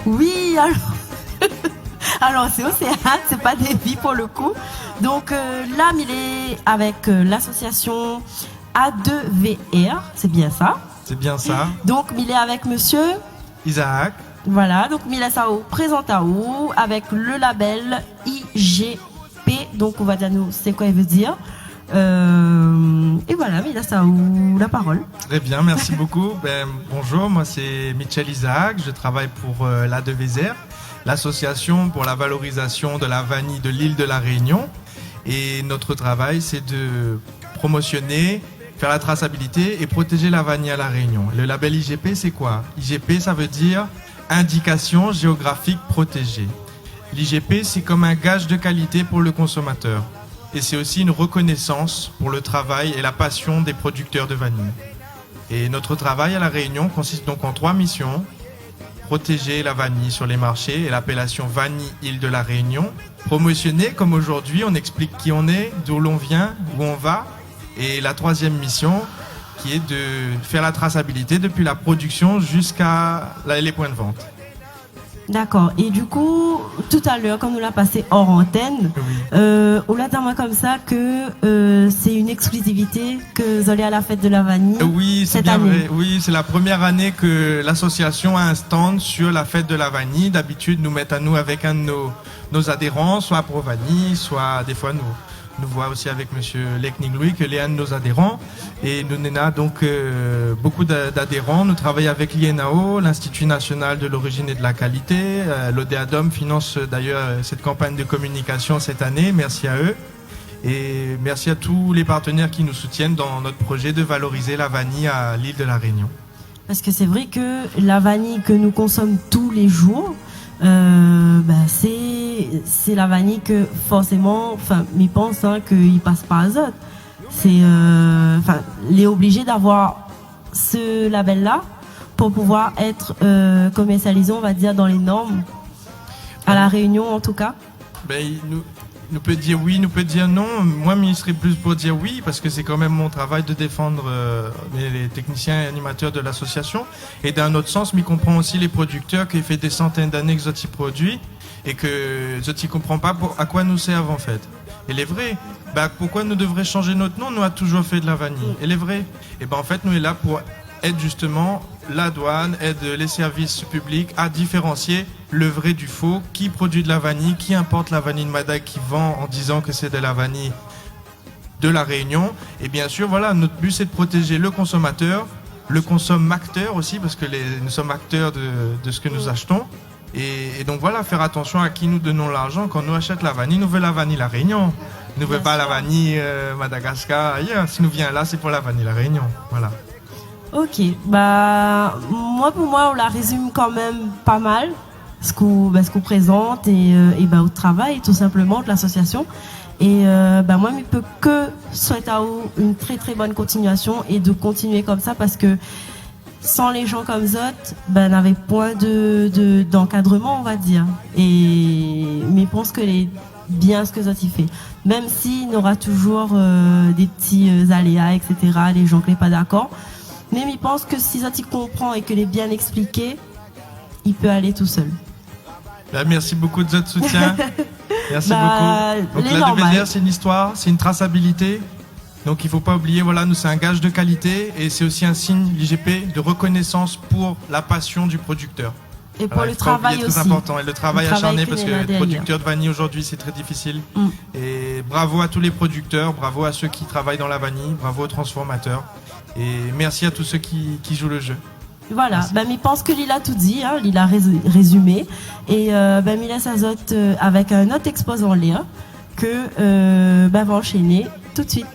Oui, alors, alors c'est Océane, c'est pas Davy pour le coup. Donc là, il est avec l'association A2VR, c'est bien ça. C'est bien ça. Donc il est avec monsieur Isaac. Voilà, donc Mila Sao présente à vous avec le label IGP. Donc on va dire nous c'est quoi il veut dire. Et voilà, Mila Sao, la parole. Très bien, merci beaucoup. Bonjour, moi c'est Michel Isaac, je travaille pour l'A2VR, l'association pour la valorisation de la vanille de l'île de la Réunion. Et notre travail c'est de promotionner, faire la traçabilité et protéger la vanille à la Réunion. Le label IGP c'est quoi? IGP ça veut dire indication géographique protégée. L'IGP, c'est comme un gage de qualité pour le consommateur. Et c'est aussi une reconnaissance pour le travail et la passion des producteurs de vanille. Et notre travail à La Réunion consiste donc en 3 missions. Protéger la vanille sur les marchés et l'appellation Vanille Île de la Réunion. Promotionner, comme aujourd'hui, on explique qui on est, d'où l'on vient, où on va. Et la 3e mission, qui est de faire la traçabilité depuis la production jusqu'à les points de vente. D'accord. Et du coup, tout à l'heure, quand on l'a passé hors antenne, on l'a dit comme ça que c'est une exclusivité que vous allez à la fête de la vanille. Oui, c'est cette bien année. vrai. Oui, c'est la première année que l'association a un stand sur la fête de la vanille. D'habitude, nous mettons à nous avec un de nos adhérents, soit Pro Vanille, soit des fois nous voit aussi avec monsieur Lekning Louis, que l'est un de nos adhérents. Et nous avons donc beaucoup d'adhérents. Nous travaillons avec l'INAO, l'Institut national de l'origine et de la qualité. L'ODEADOM finance d'ailleurs cette campagne de communication cette année. Merci à eux. Et merci à tous les partenaires qui nous soutiennent dans notre projet de valoriser la vanille à l'île de la Réunion. Parce que c'est vrai que la vanille que nous consommons tous les jours, c'est la vanille que forcément, enfin, il pense qu'il passe par azote. Il est obligé d'avoir ce label-là pour pouvoir être commercialisé, on va dire, dans les normes, à La Réunion en tout cas. Nous peut dire oui, nous peut dire non. Moi, je serais plus pour dire oui, parce que c'est quand même mon travail de défendre les techniciens et animateurs de l'association. Et d'un autre sens, je comprends aussi les producteurs qui font des centaines d'années que Zoti produit et que Zoti ne comprend pas à quoi nous servent en fait. Et les vrais, pourquoi nous devrions changer notre nom? Nous avons toujours fait de la vanille. Et les vrais, en fait, nous sommes là pour aide justement la douane, aide les services publics à différencier le vrai du faux, qui produit de la vanille, qui importe la vanille de Madag, qui vend en disant que c'est de la vanille de la Réunion. Et bien sûr, voilà, notre but c'est de protéger le consommateur, le consommateur aussi, parce que nous sommes acteurs de ce que nous achetons. Et donc voilà, faire attention à qui nous donnons l'argent quand nous achetons la vanille. Nous voulons la vanille la Réunion. Nous ne voulons pas la vanille Madagascar ailleurs. Si nous venons là, c'est pour la vanille la Réunion. Voilà. Ok, pour moi, on la résume quand même pas mal, ce qu'on présente et au travail tout simplement de l'association. Et moi, je peux que souhaiter à vous une très très bonne continuation et de continuer comme ça parce que sans les gens comme Zot, n'avait point d'encadrement, on va dire. Et mais je pense que bien ce que Zot y fait. Même s'il y aura toujours des petits aléas, etc., les gens qui ne sont pas d'accord. Mais il pense que si Zoti comprend et que est bien expliqué, il peut aller tout seul. Merci beaucoup de votre soutien. Merci beaucoup. Donc l'A2VR, c'est une histoire, c'est une traçabilité. Donc il ne faut pas oublier, voilà, nous c'est un gage de qualité et c'est aussi un signe, l'IGP, de reconnaissance pour la passion du producteur. Et pour le travail aussi. C'est très important. Et le travail acharné parce que être producteur de vanille aujourd'hui c'est très difficile. Et bravo à tous les producteurs, bravo à ceux qui travaillent dans la vanille, bravo aux transformateurs. Et merci à tous ceux qui jouent le jeu. Voilà, il pense que Lila a tout dit, il a résumé. Et il laisse Azote avec un autre exposant en lien que va enchaîner tout de suite.